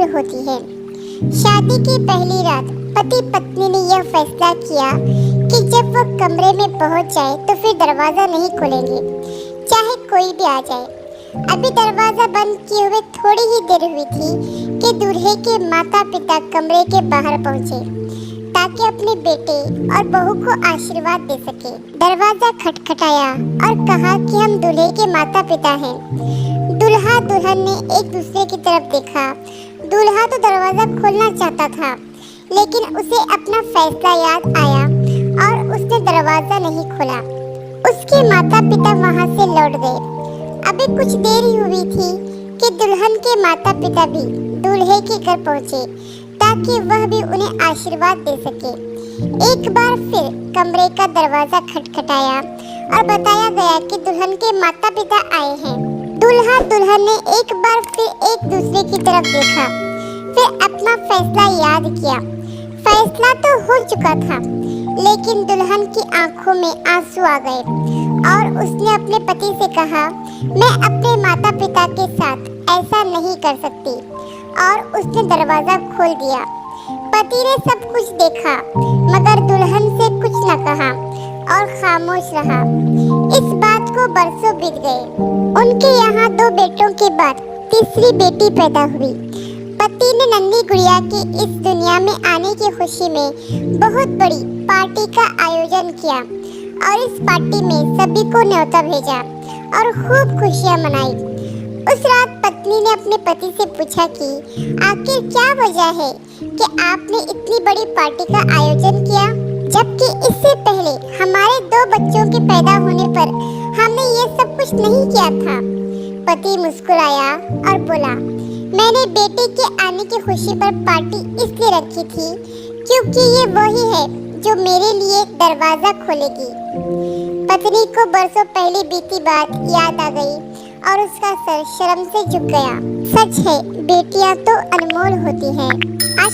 अनमोल होती है। शादी की पहली रात पति पत्नी ने यह फैसला किया कि जब वह कमरे में पहुंच जाए तो फिर दरवाजा नहीं खोलेंगे, चाहे कोई भी आ जाए। अभी दरवाजा बंद किए हुए थोड़ी ही देर हुई थी कि दूल्हे के माता पिता कमरे के बाहर पहुंचे ताकि अपने बेटे और बहू को आशीर्वाद दे सके। दरवाजा खटखटाया और कहा कि हम दूल्हे के माता पिता हैं। दूल्हा दुल्हन ने एक दूसरे की तरफ देखा। दूल्हा तो दरवाजा खोलना चाहता था, लेकिन उसे अपना फैसला याद आया और उसने दरवाजा नहीं खोला। उसके माता पिता वहां से लौट गए। अभी कुछ देर ही हुई थी कि दुल्हन के माता पिता भी दूल्हे के घर पहुंचे ताकि वह भी उन्हें आशीर्वाद दे सके। एक बार फिर कमरे का दरवाजा खटखटाया और बताया गया कि दुल्हन के माता पिता आए हैं। दूल्हा दुल्हन ने एक बार फिर एक दूसरे की तरफ देखा, फिर अपना फैसला याद किया। फैसला तो हो चुका था, लेकिन दुल्हन की आंखों में आंसू आ गए और उसने अपने पति से कहा, मैं अपने माता पिता के साथ ऐसा नहीं कर सकती, और उसने दरवाजा खोल दिया। पति ने सब कुछ देखा मगर दुल्हन से कुछ न कहा और खामोश रहा। इस बात को बरसों बीत गए। उनके यहाँ 2 बेटों के बाद तीसरी बेटी पैदा हुई। पति ने नन्ही गुड़िया के इस दुनिया में आने की खुशी में बहुत बड़ी पार्टी का आयोजन किया और इस पार्टी में सभी को न्योता भेजा और खूब खुशियां मनाई। उस रात पत्नी ने अपने पति से पूछा कि आखिर क्या वजह है कि आपने इतनी बड़ी पार्टी का आयोजन किया, जबकि इससे पहले हमारे 2 बच्चों के पैदा होने पर हमने ये सब कुछ नहीं किया था। पति मुस्कुराया और बोला, मैंने बेटे के आने की खुशी पर पार्टी इसलिए रखी थी क्योंकि ये वही है जो मेरे लिए दरवाजा खोलेगी। पत्नी को बरसों पहले बीती बात याद आ गई और उसका सर शर्म से झुक गया। सच है, बेटियां तो अनमोल होती हैं।